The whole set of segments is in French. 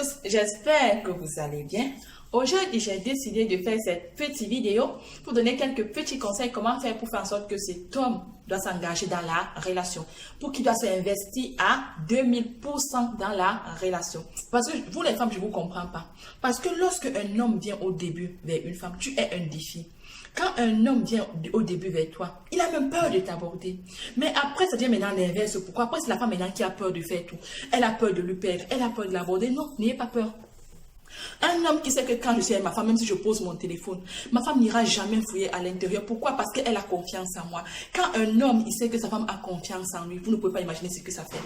tous, j'espère que vous allez bien. Aujourd'hui, j'ai décidé de faire cette petite vidéo pour donner quelques petits conseils comment faire pour faire en sorte que cet homme doit s'engager dans la relation, pour qu'il doit s'investir à 2000% dans la relation. Parce que vous les femmes, je ne vous comprends pas. Parce que lorsque un homme vient au début vers une femme, tu es un défi. Quand un homme vient au début vers toi, il a même peur de t'aborder. Mais après, ça devient maintenant l'inverse. Pourquoi? Après, c'est la femme maintenant qui a peur de faire tout. Elle a peur de lui perdre, elle a peur de l'aborder. Non, n'ayez pas peur. Un homme qui sait que quand je suis avec ma femme, même si je pose mon téléphone, ma femme n'ira jamais fouiller à l'intérieur. Pourquoi? Parce qu'elle a confiance en moi. Quand un homme, il sait que sa femme a confiance en lui, vous ne pouvez pas imaginer ce que ça fait.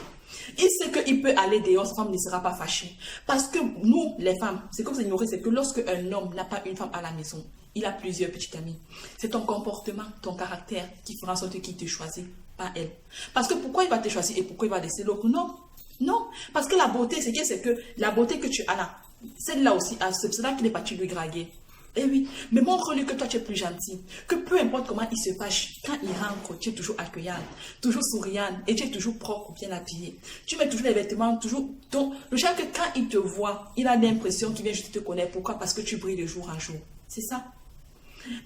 Il sait qu'il peut aller dehors, sa femme ne sera pas fâchée. Parce que nous, les femmes, c'est comme vous ignorez, c'est que lorsque un homme n'a pas une femme à la maison, il a plusieurs petites amies. C'est ton comportement, ton caractère qui fera en sorte qu'il te choisit, pas elle. Parce que pourquoi il va te choisir et pourquoi il va laisser l'autre? Non. Non. Parce que la beauté, c'est que la beauté que tu as là, celle-là aussi, c'est cela qui n'est pas tu lui draguer. Eh oui, mais montre-lui que toi tu es plus gentil, que peu importe comment il se fâche, quand il rentre, tu es toujours accueillante, toujours souriante et tu es toujours propre, bien habillée. Tu mets toujours les vêtements, toujours. Donc, le genre que quand il te voit, il a l'impression qu'il vient juste te connaître. Pourquoi? Parce que tu brilles de jour en jour. C'est ça.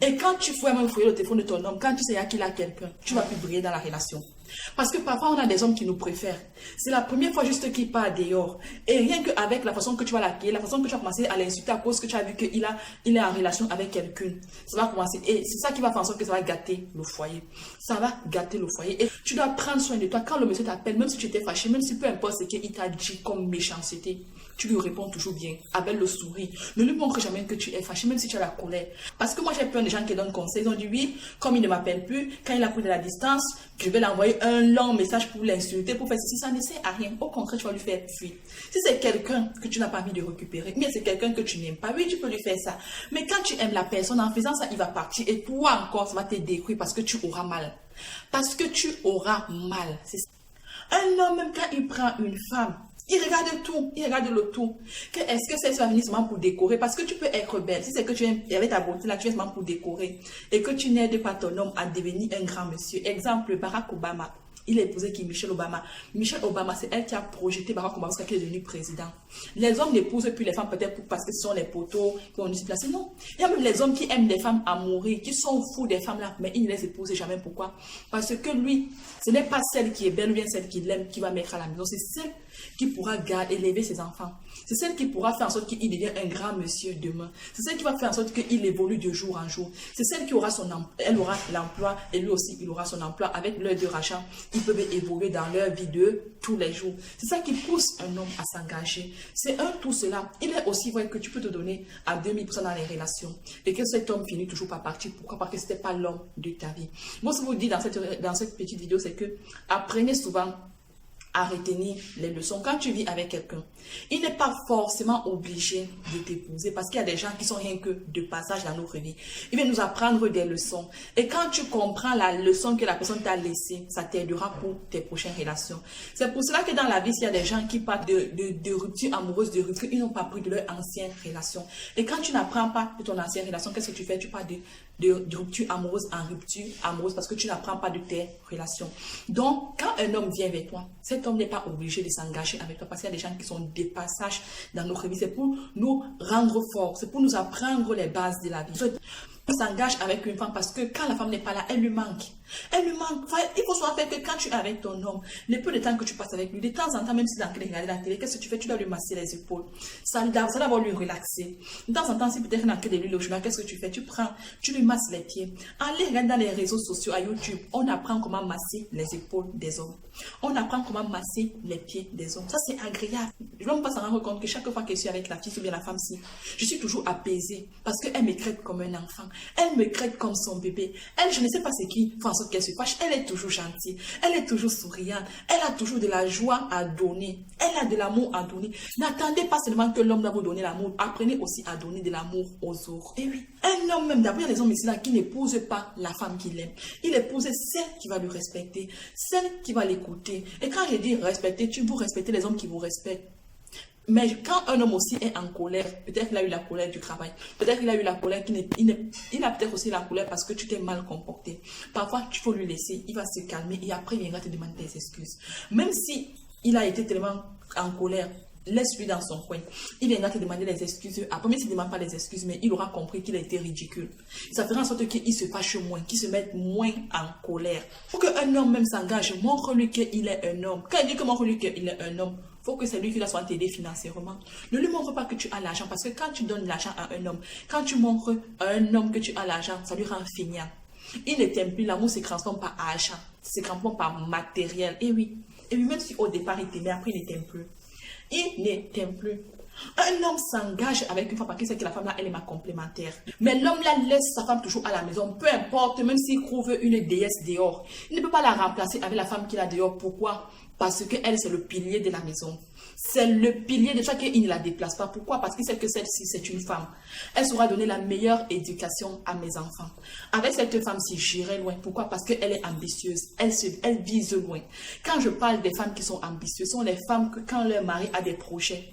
Et quand tu fouilles même fouiller le téléphone de ton homme, quand tu sais qu'il a quelqu'un, tu vas plus briller dans la relation. Parce que parfois, on a des hommes qui nous préfèrent. C'est la première fois juste qu'il part dehors. Et rien qu'avec la façon que tu vas l'accueillir, la façon que tu vas commencer à l'insulter à cause que tu as vu qu'il est en relation avec quelqu'un, ça va commencer. Et c'est ça qui va faire en sorte que ça va gâter le foyer. Ça va gâter le foyer. Et tu dois prendre soin de toi. Quand le monsieur t'appelle, même si tu étais fâché, même si peu importe ce qu'il t'a dit comme méchanceté, tu lui réponds toujours bien, avec le sourire. Ne lui montre jamais que tu es fâché, même si tu as la colère. Parce que moi, j'ai plein de gens qui donnent conseil. Ils ont dit oui, comme il ne m'appelle plus, quand il a pris de la distance, je vais l'envoyer un long message pour l'insulter, pour faire ceci. Ça ne sert à rien. Au contraire, tu vas lui faire fuir. Si c'est quelqu'un que tu n'as pas envie de récupérer, mais c'est quelqu'un que tu n'aimes pas, oui, tu peux lui faire ça. Mais quand tu aimes la personne, en faisant ça, il va partir. Et toi encore, ça va te détruire parce que tu auras mal. Parce que tu auras mal. Un homme, même quand il prend une femme, il regarde tout, il regarde le tout. Est-ce que c'est seulement pour décorer? Parce que tu peux être belle. Si c'est que tu es avec ta beauté là, tu es seulement pour décorer. Et que tu n'aides pas ton homme à devenir un grand monsieur. Exemple, Barack Obama. Il a épousé qui? Michelle Obama. Michelle Obama, c'est elle qui a projeté Barack Obama jusqu'à qu'il est devenu président. Les hommes n'épousent plus les femmes peut-être parce que ce sont les poteaux qui ont dû se placer. Non. Il y a même les hommes qui aiment les femmes à mourir, qui sont fous des femmes là, mais ils ne les épousent jamais. Pourquoi? Parce que lui, ce n'est pas celle qui est belle ou bien celle qui l'aime qui va mettre à la maison. C'est celle qui pourra garder, élever ses enfants. C'est celle qui pourra faire en sorte qu'il devienne un grand monsieur demain. C'est celle qui va faire en sorte qu'il évolue de jour en jour. C'est celle qui aura elle aura l'emploi et lui aussi il aura son emploi avec leur de rachat. Ils peuvent évoluer dans leur vie de tous les jours. C'est ça qui pousse un homme à s'engager. C'est tout cela. Il est aussi vrai que tu peux te donner à 2000% dans les relations et que cet homme finit toujours par partir. Pourquoi? Parce que ce n'était pas l'homme de ta vie. Moi, ce que je vous dis dans cette petite vidéo, c'est que apprenez souvent à retenir les leçons. Quand tu vis avec quelqu'un, il n'est pas forcément obligé de t'épouser parce qu'il y a des gens qui sont rien que de passage dans notre vie. Il vient nous apprendre des leçons. Et quand tu comprends la leçon que la personne t'a laissée, ça t'aidera pour tes prochaines relations. C'est pour cela que dans la vie, s'il y a des gens qui partent de rupture amoureuse, de rupture, ils n'ont pas pris de leur ancienne relation. Et quand tu n'apprends pas de ton ancienne relation, qu'est-ce que tu fais? Tu pars de rupture amoureuse en rupture amoureuse parce que tu n'apprends pas de tes relations. Donc, quand un homme vient vers toi, cet homme n'est pas obligé de s'engager avec toi parce qu'il y a des gens qui sont des passages dans notre vie. C'est pour nous rendre forts, c'est pour nous apprendre les bases de la vie. On s'engage avec une femme parce que quand la femme n'est pas là, elle lui manque. Elle lui manque. Enfin, il faut savoir que quand tu es avec ton homme, le peu de temps que tu passes avec lui, de temps en temps, même si dans regarder la télé, qu'est-ce que tu fais? Tu dois lui masser les épaules. Ça doit lui relaxer. De temps en temps, si peut-être dans de l'huile au journal, qu'est-ce que tu fais? Tu lui masses les pieds. Allez regarder dans les réseaux sociaux, à YouTube, on apprend comment masser les épaules des hommes. On apprend comment masser les pieds des hommes. Ça, c'est agréable. Je ne vais pas s'en rendre compte que chaque fois que je suis avec la fille ou bien la femme-ci, je suis toujours apaisée parce qu'elle me traite comme un enfant. Elle me traite comme son bébé. Elle, je ne sais pas ce qui fait en sorte qu'elle se fâche. Elle est toujours gentille. Elle est toujours souriante. Elle a toujours de la joie à donner. Elle a de l'amour à donner. N'attendez pas seulement que l'homme doit vous donner l'amour. Apprenez aussi à donner de l'amour aux autres. Et oui, un homme même, d'abord, il y a des hommes ici là qui n'épousent pas la femme qu'il aime. Il épouse celle qui va lui respecter, celle qui va l'écouter. Et quand je dis respecter, vous respectez les hommes qui vous respectent. Mais quand un homme aussi est en colère, peut-être qu'il a eu la colère du travail, peut-être qu'il a eu la colère, il a peut-être aussi la colère parce que tu t'es mal comporté. Parfois, tu faut lui laisser, il va se calmer et après, il viendra te demander des excuses. Même si il a été tellement en colère, Laisse-lui dans son coin. Il viendra te demander les excuses. Après, même s'il ne demande pas les excuses, mais il aura compris qu'il a été ridicule. Ça fera en sorte qu'il se fâche moins, qu'il se mette moins en colère. Pour qu'un homme même s'engage, montre-lui qu'il est un homme. Quand il dit que montre-lui qu'il est un homme, il faut que c'est lui qui doit t'aider financièrement. Ne lui montre pas que tu as l'argent, parce que quand tu donnes l'argent à un homme, quand tu montres à un homme que tu as l'argent, ça lui rend feignant. Il ne t'aime plus, l'amour se transforme par argent, se transforme par matériel. Et oui, même si au départ il t'aimait, après il ne t'aime plus. Il ne t'aime plus. Un homme s'engage avec une femme parce qu'il sait que la femme là, elle est ma complémentaire. Mais l'homme là laisse sa femme toujours à la maison, peu importe, même s'il trouve une déesse dehors. Il ne peut pas la remplacer avec la femme qu'il a dehors. Pourquoi? Parce qu'elle, c'est le pilier de la maison. C'est le pilier de chaque il ne la déplace pas. Pourquoi? Parce qu'il sait que celle-ci, c'est une femme. Elle saura donner la meilleure éducation à mes enfants. Avec cette femme-ci, j'irai loin. Pourquoi? Parce qu'elle est ambitieuse. Elle vise loin. Quand je parle des femmes qui sont ambitieuses, ce sont les femmes que quand leur mari a des projets,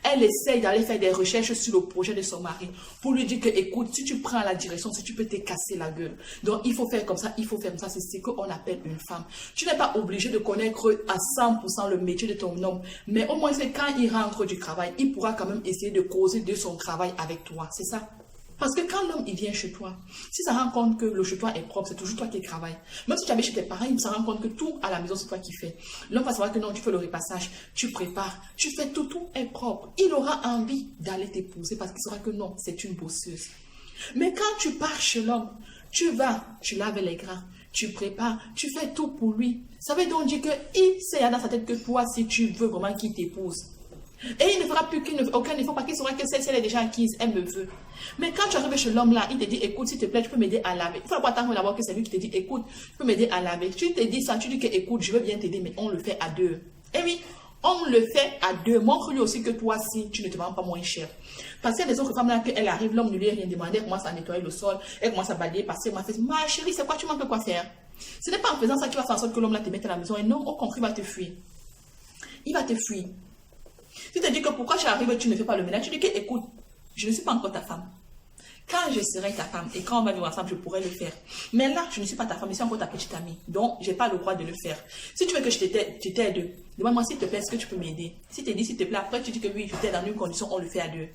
elle essaye d'aller faire des recherches sur le projet de son mari pour lui dire que, écoute, si tu prends la direction, si tu peux te casser la gueule. Donc, il faut faire comme ça, il faut faire comme ça. C'est ce qu'on appelle une femme. Tu n'es pas obligé de connaître à 100% le métier de ton homme. Mais au moins, c'est quand il rentre du travail, il pourra quand même essayer de causer de son travail avec toi. C'est ça. Parce que quand l'homme il vient chez toi, si ça rend compte que le chez toi est propre, c'est toujours toi qui travailles. Même si tu habites chez tes parents, il se rend compte que tout à la maison, c'est toi qui fais. L'homme va savoir que non, tu fais le repassage, tu prépares, tu fais tout est propre. Il aura envie d'aller t'épouser parce qu'il saura que non, c'est une bosseuse. Mais quand tu pars chez l'homme, tu vas, tu laves les grands, tu prépares, tu fais tout pour lui. Ça veut donc dire qu'il sait dans sa tête que toi, si tu veux vraiment qu'il t'épouse, et il ne fera plus aucun effort parce qu'il saura que celle-ci est déjà acquise, elle me veut. Mais quand tu arrives chez l'homme là, il te dit, écoute, s'il te plaît, tu peux m'aider à laver. Il faut pas attendre d'abord que c'est lui qui te dit, écoute, tu peux m'aider à laver. Tu te dis ça, tu dis que, écoute, je veux bien t'aider, mais on le fait à deux. Et oui, on le fait à deux. Montre-lui aussi que toi, si tu ne te vends pas moins cher. Parce qu'il y a des autres femmes là, qu'elle arrive, l'homme ne lui a rien demandé, elle commence à nettoyer le sol, elle commence à balayer, passer, elle fait, ma chérie, c'est quoi, tu manques quoi faire? Ce n'est pas en faisant ça qu'il va faire en sorte que l'homme là te mette à la maison. Et non, au contraire, il va te fuir. Il va te fuir. Tu te dis que pourquoi tu arrives et tu ne fais pas le ménage, tu dis que écoute, je ne suis pas encore ta femme. Quand je serai ta femme et quand on va vivre ensemble, je pourrai le faire. Mais là, je ne suis pas ta femme, je suis encore ta petite amie. Donc, je n'ai pas le droit de le faire. Si tu veux que je t'aide, demande-moi s'il te plaît, est-ce que tu peux m'aider? Si tu te dis s'il te plaît, après tu dis que oui, je t'aide dans une condition, on le fait à deux.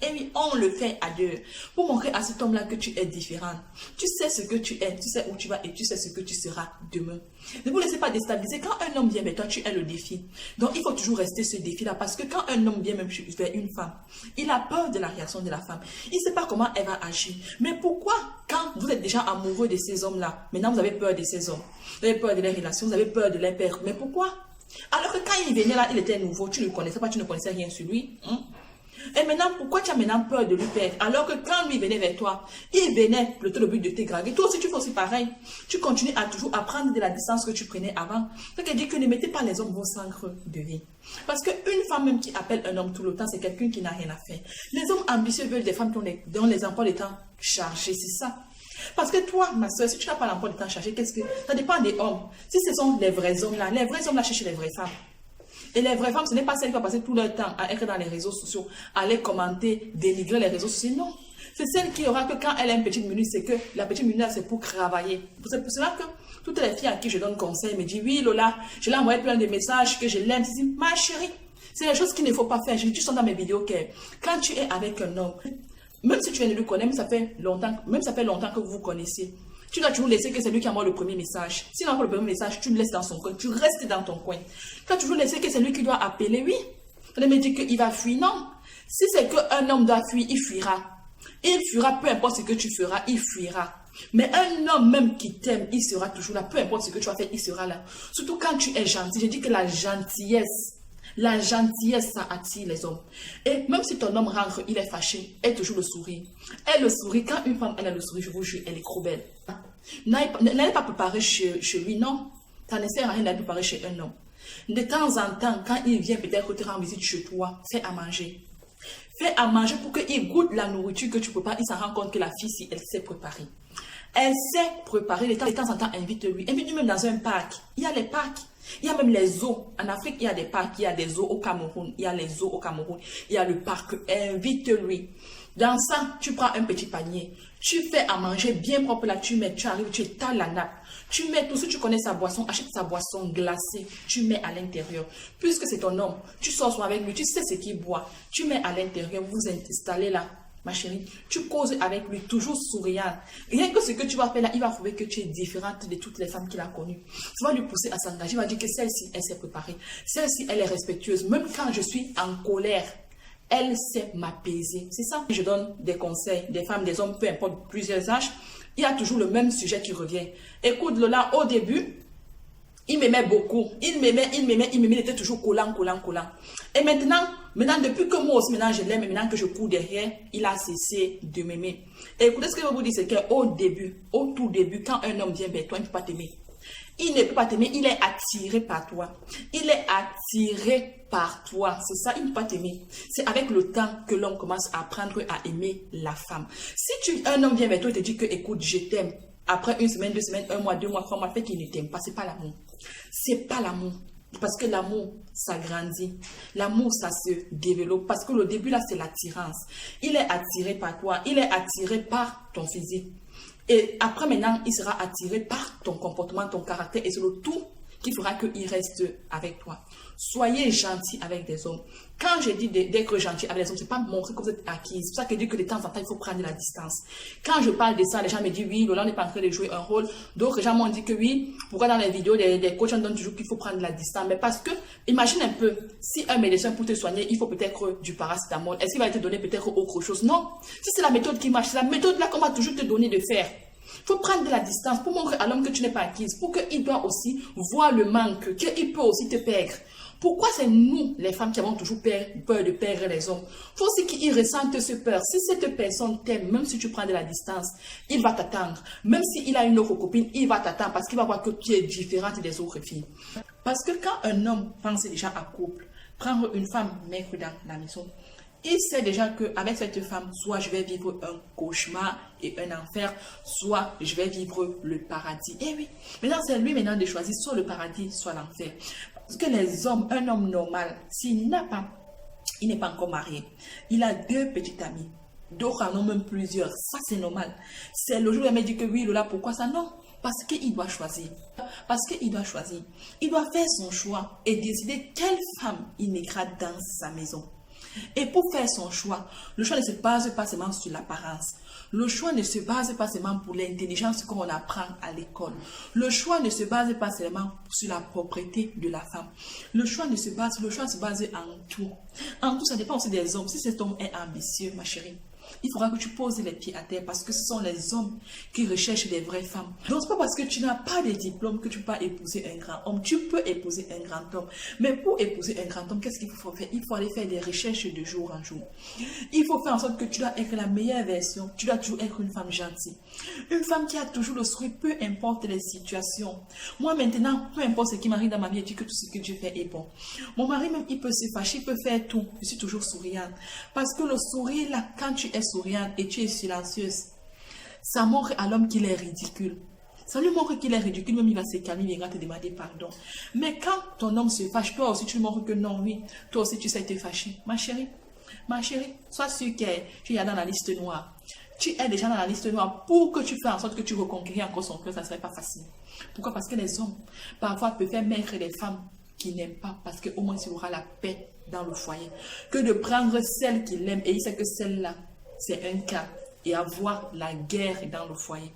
Et oui, on le fait à deux. Pour montrer à cet homme-là que tu es différente. Tu sais ce que tu es, tu sais où tu vas et tu sais ce que tu seras demain. Ne vous laissez pas déstabiliser. Quand un homme vient vers toi, tu es le défi. Donc, il faut toujours rester ce défi-là. Parce que quand un homme vient même vers une femme, il a peur de la réaction de la femme. Il ne sait pas comment elle va agir. Mais pourquoi, quand vous êtes déjà amoureux de ces hommes-là, maintenant vous avez peur de ces hommes, vous avez peur de leurs relations, vous avez peur de leurs pères. Mais pourquoi? Alors que quand il venait là, il était nouveau, tu ne le connaissais pas, tu ne connaissais rien sur lui. Et maintenant, pourquoi tu as maintenant peur de lui perdre? Alors que quand lui venait vers toi, il venait plutôt le but de t'égraguer. Toi aussi, tu fais aussi pareil. Tu continues à toujours à prendre de la distance que tu prenais avant. Donc, elle dit que ne mettez pas les hommes vos centres de vie. Parce qu'une femme même qui appelle un homme tout le temps, c'est quelqu'un qui n'a rien à faire. Les hommes ambitieux veulent des femmes dont les emplois de temps chargés, c'est ça. Parce que toi, ma soeur, si tu n'as pas l'emploi de temps chargé, ça dépend des hommes. Si ce sont les vrais hommes là cherchent les vraies femmes. Et les vraies femmes, ce n'est pas celles qui vont passer tout leur temps à être dans les réseaux sociaux, à les commenter, dénigrer les réseaux sociaux. Non. C'est celle qui aura que quand elle a une petite minute, c'est que la petite minute, c'est pour travailler. C'est pour cela que toutes les filles à qui je donne conseil me disent, oui, Lola, je l'ai envoyé plein de messages que je l'aime. Je dis, ma chérie, c'est les choses qu'il ne faut pas faire. Je dis, tu sens dans mes vidéos que quand tu es avec un homme, même si tu viens de le connaître, même ça fait longtemps que vous vous connaissez, tu dois toujours laisser que c'est lui qui envoie le premier message. S'il envoie le premier message, tu le laisses dans son coin. Tu restes dans ton coin. Tu dois toujours laisser que c'est lui qui doit appeler. Oui. On me dit qu'il va fuir. Non. Si c'est qu'un homme doit fuir, il fuira. Il fuira, peu importe ce que tu feras, il fuira. Mais un homme même qui t'aime, il sera toujours là. Peu importe ce que tu vas faire, il sera là. Surtout quand tu es gentil. Je dis que la gentillesse, ça attire les hommes. Et même si ton homme rentre, il est fâché, elle a toujours le sourire. Elle le sourit. Quand une femme, elle a le sourire, je vous jure, elle est trop belle. N'allez pas préparer chez lui, non. Ça ne sert à rien d'aller préparer chez un homme. De temps en temps, quand il vient peut-être te rendre visite chez toi, fais à manger. Fais à manger pour qu'il goûte la nourriture que tu peux pas. Il s'en rend compte que la fille, si elle s'est préparée. Elle sait préparer de temps en temps, invite-lui. Invite-lui même dans un parc. Il y a les parcs. Il y a même les zoos. En Afrique, il y a des parcs. Il y a des zoos au Cameroun. Il y a les zoos au Cameroun. Il y a le parc. Invite-lui. Dans ça, tu prends un petit panier. Tu fais à manger bien propre là. Tu mets, tu arrives, tu étales la nappe. Tu mets tout, si tu connais sa boisson, achète sa boisson glacée. Tu mets à l'intérieur. Puisque c'est ton homme, tu sors soit avec lui. Tu sais ce qu'il boit. Tu mets à l'intérieur. Vous vous installez là. Ma chérie, tu causes avec lui, toujours souriant. Rien que ce que tu vas faire là, il va trouver que tu es différente de toutes les femmes qu'il a connues. Tu vas lui pousser à s'engager. Il va dire que celle-ci, elle s'est préparée. Celle-ci, elle est respectueuse. Même quand je suis en colère, elle sait m'apaiser. C'est ça. Je donne des conseils, des femmes, des hommes, peu importe, plusieurs âges. Il y a toujours le même sujet qui revient. Écoute, Lola, au début, il m'aimait beaucoup. Il m'aimait, il était toujours collant. Et maintenant, depuis que moi aussi, maintenant je l'aime, et maintenant que je cours derrière, il a cessé de m'aimer. Et écoutez, ce que je vais vous dire, c'est qu'au début, au tout début, quand un homme vient vers toi, il ne peut pas t'aimer. Il ne peut pas t'aimer, il est attiré par toi. Il est attiré par toi. C'est ça, il ne peut pas t'aimer. C'est avec le temps que l'homme commence à apprendre à aimer la femme. Si un homme vient vers toi et te dit que, écoute, je t'aime, après une semaine, 2 semaines, 1 mois, 2 mois, 3 mois, fait qu'il ne t'aime pas, c'est pas l'amour. C'est pas l'amour. Parce que l'amour, ça grandit. L'amour, ça se développe. Parce que le début, là, c'est l'attirance. Il est attiré par toi. Il est attiré par ton physique. Et après, maintenant, il sera attiré par ton comportement, ton caractère. Et c'est le tout qui fera qu'il reste avec toi. Soyez gentil avec des hommes. Quand je dis d'être gentil avec les hommes, ce n'est pas montrer que vous êtes acquise. C'est pour ça que je dis que de temps en temps, il faut prendre de la distance. Quand je parle de ça, les gens me disent oui, Lola n'est pas en train de jouer un rôle. D'autres gens m'ont dit que oui, pourquoi dans les vidéos, des coachs, on donne toujours qu'il faut prendre de la distance. Mais parce que, imagine un peu, si un médecin pour te soigner, il faut peut-être du paracétamol. Est-ce qu'il va te donner peut-être autre chose? Non. Si c'est la méthode qui marche, c'est la méthode là qu'on va toujours te donner de faire. Il faut prendre de la distance pour montrer à l'homme que tu n'es pas acquise, pour qu'il doit aussi voir le manque, qu'il peut aussi te perdre. Pourquoi c'est nous, les femmes, qui avons toujours peur de perdre les hommes? Il faut aussi qu'ils ressentent ce peur. Si cette personne t'aime, même si tu prends de la distance, il va t'attendre. Même s'il a une autre copine, il va t'attendre parce qu'il va voir que tu es différente des autres filles. Parce que quand un homme pense déjà à couple, prendre une femme, mettre dans la maison, il sait déjà qu'avec cette femme, soit je vais vivre un cauchemar et un enfer, soit je vais vivre le paradis. Et oui, maintenant c'est lui maintenant de choisir soit le paradis, soit l'enfer. Parce que les hommes, un homme normal, il n'est pas encore marié, il a 2 petites amies, d'autres en ont même plusieurs, ça c'est normal. C'est le jour où il m'a dit que oui, Lola, pourquoi ça? Non, parce qu'il doit choisir. Parce qu'il doit choisir. Il doit faire son choix et décider quelle femme il mettra dans sa maison. Et pour faire son choix, le choix ne se base pas seulement sur l'apparence. Le choix ne se base pas seulement pour l'intelligence qu'on apprend à l'école. Le choix ne se base pas seulement sur la propreté de la femme. Le choix se base en tout. En tout, ça dépend aussi des hommes. Si cet homme est ambitieux, ma chérie, il faudra que tu poses les pieds à terre parce que ce sont les hommes qui recherchent des vraies femmes. Donc, ce n'est pas parce que tu n'as pas de diplôme que tu peux pas épouser un grand homme. Tu peux épouser un grand homme. Mais pour épouser un grand homme, qu'est-ce qu'il faut faire? Il faut aller faire des recherches de jour en jour. Il faut faire en sorte que tu dois être la meilleure version. Tu dois toujours être une femme gentille. Une femme qui a toujours le sourire, peu importe les situations. Moi, maintenant, peu importe ce qui m'arrive dans ma vie, je dis que tout ce que Dieu fait est bon. Mon mari, même, il peut se fâcher, il peut faire tout. Je suis toujours souriante. Parce que le sourire, là, quand tu es souriante et tu es silencieuse, ça montre à l'homme qu'il est ridicule. Ça lui montre qu'il est ridicule, même il va se calmer, il va te demander pardon. Mais quand ton homme se fâche, toi aussi tu lui montres que non, oui, toi aussi tu sais te fâcher. Ma chérie, sois sûre que tu es dans la liste noire. Tu es déjà dans la liste noire. Pour que tu fasses en sorte que tu reconquéris encore son cœur, ça ne serait pas facile. Pourquoi? Parce que les hommes, parfois, peuvent faire mettre des femmes qui n'aiment pas, parce qu'au moins il aura la paix dans le foyer. Que de prendre celle qu'il aime, et il sait que celle-là, c'est un cas, et avoir la guerre dans le foyer.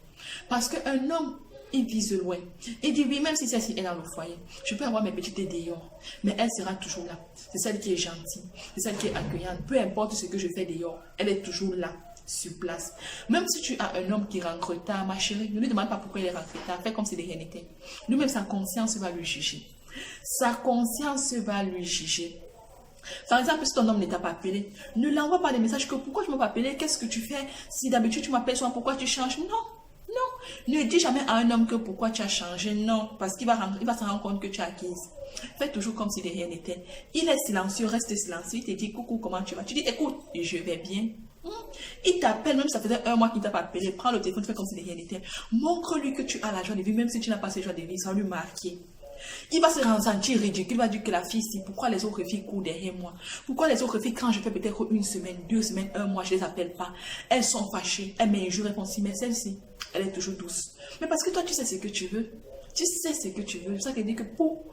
Parce qu'un homme, il vise loin. Il dit oui, même si celle-ci est dans le foyer, je peux avoir mes petites dehors, mais elle sera toujours là. C'est celle qui est gentille, c'est celle qui est accueillante. Peu importe ce que je fais dehors, elle est toujours là, sur place. Même si tu as un homme qui rentre tard, ma chérie, ne lui demande pas pourquoi il est rentré tard, fais comme si de rien n'était. Lui-même, sa conscience va lui juger. Sa conscience va lui juger. Par exemple, si ton homme ne t'a pas appelé, ne l'envoie pas des messages que pourquoi tu ne m'as pas appelé, qu'est-ce que tu fais? Si d'habitude tu m'appelles souvent, pourquoi tu changes? Non. Ne dis jamais à un homme que pourquoi tu as changé. Non, parce qu'il va se rendre compte que tu es acquise. Fais toujours comme si de rien n'était. Il est silencieux, reste silencieux. Il te dit coucou, comment tu vas? Tu dis écoute, je vais bien. Il t'appelle, même si ça faisait un mois qu'il t'a pas appelé. Prends le téléphone, fais comme si de rien n'était. Montre-lui que tu as la joie de vivre, même si tu n'as pas cette joie de vivre, ça va lui marquer. Il va se ressentir ridicule, il va dire que la fille, si, pourquoi les autres filles courent derrière moi? Pourquoi les autres filles, quand je fais peut-être une semaine, 2 semaines, un mois, je les appelle pas. Elles sont fâchées, elles m'injurent, elles font si, mais celle-ci, elle est toujours douce. Mais parce que toi, tu sais ce que tu veux. Tu sais ce que tu veux. C'est ça qui dit que pour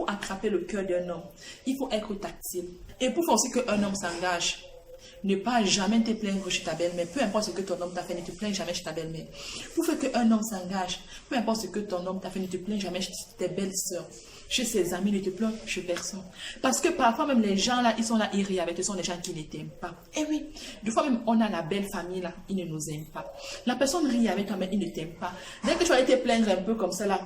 attraper le cœur d'un homme, il faut être tactile. Et pour faire aussi qu'un homme s'engage, ne pas jamais te plaindre chez ta belle-mère. Peu importe ce que ton homme t'a fait, ne te plains jamais chez ta belle-mère. Pour faire qu'un homme s'engage, peu importe ce que ton homme t'a fait, ne te plains jamais chez tes belles-sœurs, chez ses amis, ne te plains chez personne. Parce que parfois même les gens là, ils sont là, ils rient avec eux, ce sont des gens qui ne t'aiment pas. Et oui, des fois même on a la belle famille là, ils ne nous aiment pas. La personne rit avec toi, mais il ne t'aime pas. Dès que tu vas te plaindre un peu comme ça là,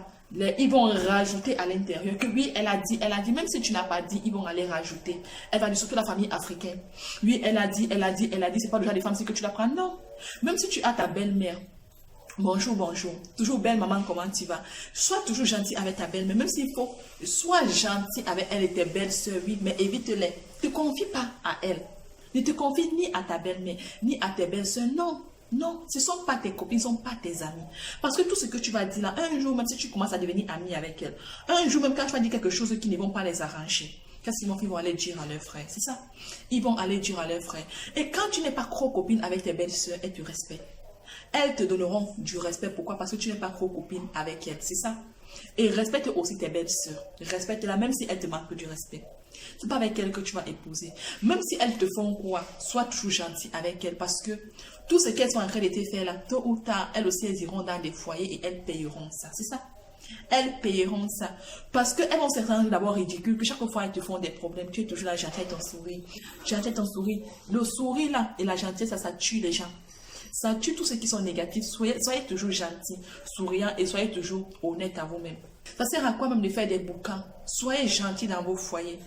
ils vont rajouter à l'intérieur que oui, elle a dit, même si tu n'as pas dit, ils vont aller rajouter. Elle va dire surtout la famille africaine. Oui, elle a dit, c'est pas le genre de femme, c'est que tu la prends. Non. Même si tu as ta belle-mère, bonjour, bonjour, toujours belle maman, comment tu vas? Sois toujours gentil avec ta belle-mère, même s'il faut, sois gentil avec elle et tes belles-sœurs, oui, mais évite-les. Ne te confie pas à elle. Ne te confie ni à ta belle-mère, ni à tes belles-sœurs, non. Non, ce ne sont pas tes copines, ce ne sont pas tes amis. Parce que tout ce que tu vas dire là, un jour, même si tu commences à devenir ami avec elle, un jour, même quand tu vas dire quelque chose qui ne vont pas les arranger, qu'est-ce qu'ils vont faire? Ils vont aller dire à leurs frères, c'est ça. Ils vont aller dire à leurs frères. Et quand tu n'es pas trop copine avec tes belles-sœurs, elles te respectent. Elles te donneront du respect. Pourquoi? Parce que tu n'es pas trop copine avec elles, c'est ça. Et respecte aussi tes belles-sœurs. Respecte-la même si elles te manquent du respect. Ce n'est pas avec elles que tu vas épouser. Même si elles te font quoi, sois toujours gentil avec elles parce que tout ce qu'elles sont en train de te faire là, tôt ou tard, elles aussi, elles iront dans des foyers et elles payeront ça. C'est ça. Elles payeront ça. Parce qu'elles vont se rendre d'abord ridicules, que chaque fois elles te font des problèmes. Tu es toujours là, gentil avec ton sourire. Gentil avec ton sourire. Le sourire là et la gentillesse, ça tue les gens. Ça tue tous ceux qui sont négatifs. Soyez toujours gentils, souriants et soyez toujours honnêtes à vous-même. Ça sert à quoi même de faire des bouquins? Soyez gentils dans vos foyers.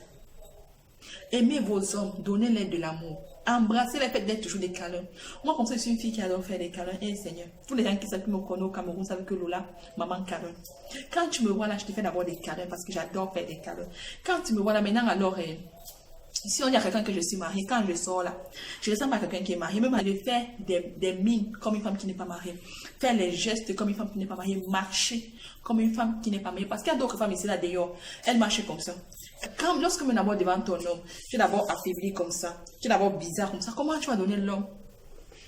Aimez vos hommes, donnez-leur de l'amour. Embrassez-les, faites toujours des câlins. Moi, comme ça, je suis une fille qui adore faire des câlins. Eh Seigneur, tous les gens qui savent que me connaissent au Cameroun savent que Lola, maman câlin. Quand tu me vois là, je te fais d'abord des câlins parce que j'adore faire des câlins. Quand tu me vois là, maintenant, alors, si on y a quelqu'un que je suis mariée, quand je sors là, je ressemble à quelqu'un qui est marié. Même aller faire des mines comme une femme qui n'est pas mariée. Faire les gestes comme une femme qui n'est pas mariée. Marcher comme une femme qui n'est pas mariée. Parce qu'il y a d'autres femmes ici là d'ailleurs, elles marchent comme ça. Lorsque tu d'abord devant ton homme, tu es d'abord affaibli comme ça. Tu es d'abord bizarre comme ça. Comment tu vas donner l'homme?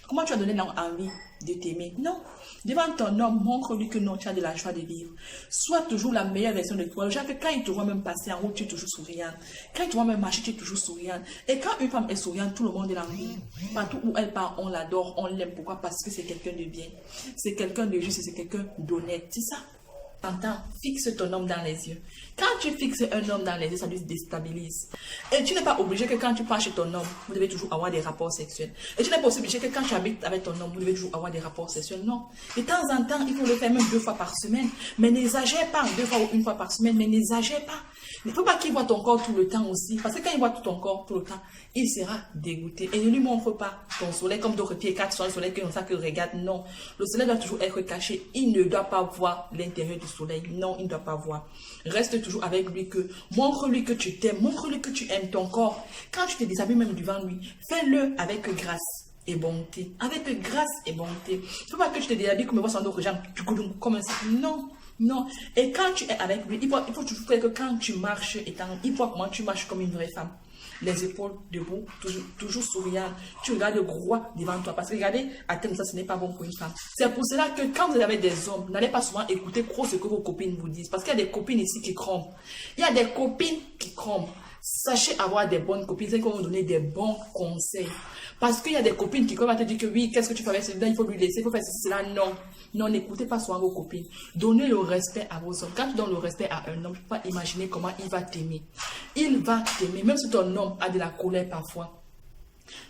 Comment tu vas donner l'homme envie de t'aimer? Non. Devant ton homme, montre-lui que non, tu as de la joie de vivre. Sois toujours la meilleure version de toi. Genre que quand il te voit même passer en route, tu es toujours souriante. Quand il te voit même marcher, tu es toujours souriante. Et quand une femme est souriante, tout le monde est l'envie. Partout où elle part, on l'adore, on l'aime. Pourquoi? Parce que c'est quelqu'un de bien. C'est quelqu'un de juste, c'est quelqu'un d'honnête. C'est ça. Entends, fixe ton homme dans les yeux. Quand tu fixes un homme dans les yeux, ça lui déstabilise. Et tu n'es pas obligé que quand tu pars chez ton homme, vous devez toujours avoir des rapports sexuels. Et tu n'es pas aussi obligé que quand tu habites avec ton homme, vous devez toujours avoir des rapports sexuels. Non. De temps en temps, il faut le faire même 2 fois par semaine. Mais n'exagère pas 2 fois ou 1 fois par semaine. Mais n'exagère pas. Il ne faut pas qu'il voit ton corps tout le temps aussi. Parce que quand il voit tout ton corps tout le temps, il sera dégoûté. Et ne lui montre pas ton soleil comme d'autres pieds 4 sur le soleil comme ça que regarde. Non. Le soleil doit toujours être caché. Il ne doit pas voir l'intérieur du soleil. Non, il ne doit pas voir. Reste toujours avec lui que, montre-lui que tu t'aimes, montre-lui que tu aimes ton corps. Quand tu te déshabilles même devant lui, fais-le avec grâce et bonté. Avec grâce et bonté. Il ne faut pas que tu te déshabilles comme voit d'autres gens, comme ça. Non. Non. Et quand tu es avec lui, il faut toujours faire que quand tu marches, il faut comment tu marches comme une vraie femme. Les épaules debout, toujours souriant. Tu regardes droit devant toi. Parce que regardez, à terme, ça, ce n'est pas bon pour une femme. C'est pour cela que quand vous avez des hommes, n'allez pas souvent écouter trop ce que vos copines vous disent. Parce qu'il y a des copines ici qui crompent. Il y a des copines qui crompent. Sachez avoir des bonnes copines, c'est qu'on va vous donner des bons conseils. Parce qu'il y a des copines qui vont te dire que oui, qu'est-ce que tu fais avec celui-là, il faut lui laisser, il faut faire ceci, cela. Non. Non, n'écoutez pas souvent vos copines. Donnez le respect à vos hommes. Quand tu donnes le respect à un homme, tu ne peux pas imaginer comment il va t'aimer. Il va t'aimer, même si ton homme a de la colère parfois.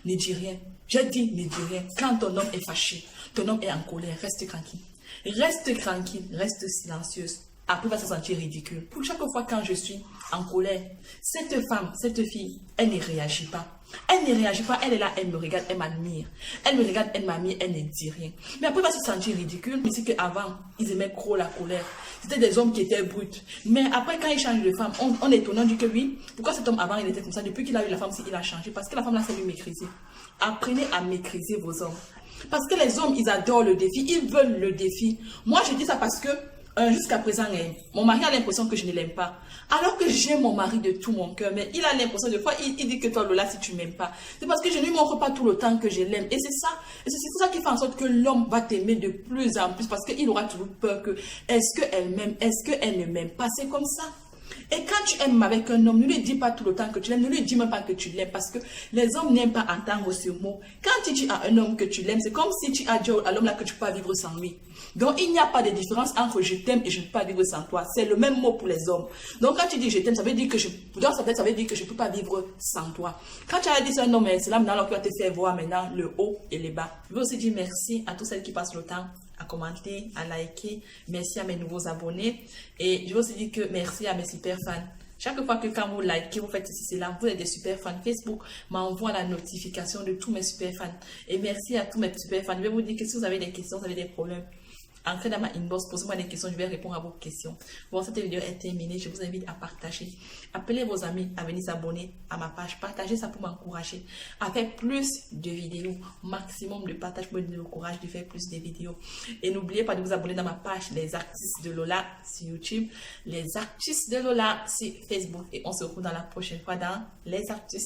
Ne dis rien. J'ai dit, ne dis rien. Quand ton homme est fâché, ton homme est en colère, reste tranquille. Reste tranquille, reste silencieuse. Après, il va se sentir ridicule. Pour chaque fois quand je suis en colère, cette femme, cette fille, elle ne réagit pas. Elle ne réagit pas, elle est là, elle me regarde, elle m'admire. Elle me regarde, elle m'admire, elle ne dit rien. Mais après, elle va se sentir ridicule. Mais c'est qu'avant, ils aimaient trop la colère. C'était des hommes qui étaient bruts. Mais après, quand ils changent de femme, on est étonnant, on dit que oui, pourquoi cet homme avant, il était comme ça? Depuis qu'il a eu la femme, il a changé. Parce que la femme l'a fait lui maîtriser. Apprenez à maîtriser vos hommes. Parce que les hommes, ils adorent le défi, ils veulent le défi. Moi, je dis ça parce que jusqu'à présent, mon mari a l'impression que je ne l'aime pas. Alors que j'aime mon mari de tout mon cœur, mais il a l'impression de fois, il dit que toi, Lola, si tu m'aimes pas, c'est parce que je ne lui montre pas tout le temps que je l'aime. Et c'est ça, ça qui fait en sorte que l'homme va t'aimer de plus en plus, parce qu'il aura toujours peur que, est-ce qu'elle m'aime, est-ce qu'elle ne m'aime pas, c'est comme ça. Et quand tu aimes avec un homme, ne lui dis pas tout le temps que tu l'aimes, ne lui dis même pas que tu l'aimes, parce que les hommes n'aiment pas entendre ce mot. Quand tu dis à un homme que tu l'aimes, c'est comme si tu as dit à l'homme là que tu peux pas vivre sans lui. Donc il n'y a pas de différence entre je t'aime et je ne peux pas vivre sans toi. C'est le même mot pour les hommes. Donc quand tu dis je t'aime, ça veut dire que je ne peux pas vivre sans toi. Quand tu as dit ça, un homme, c'est là maintenant qu'on va te faire voir maintenant le haut et le bas. Je veux aussi dire merci à tous celles qui passent le temps à commenter, à liker. Merci à mes nouveaux abonnés. Et je veux aussi dire que merci à mes super fans. Chaque fois que quand vous likez, vous faites ceci, cela, vous êtes des super fans. Facebook m'envoie la notification de tous mes super fans. Et merci à tous mes super fans. Je vais vous dire que si vous avez des questions, vous avez des problèmes, entrez dans ma inbox, posez-moi des questions, je vais répondre à vos questions. Bon, cette vidéo est terminée, je vous invite à partager. Appelez vos amis à venir s'abonner à ma page. Partagez ça pour m'encourager à faire plus de vidéos. Maximum de partage pour me donner le courage de faire plus de vidéos. Et n'oubliez pas de vous abonner dans ma page Les Artistes de Lola sur YouTube, Les Artistes de Lola sur Facebook. Et on se retrouve dans la prochaine fois dans Les Artistes.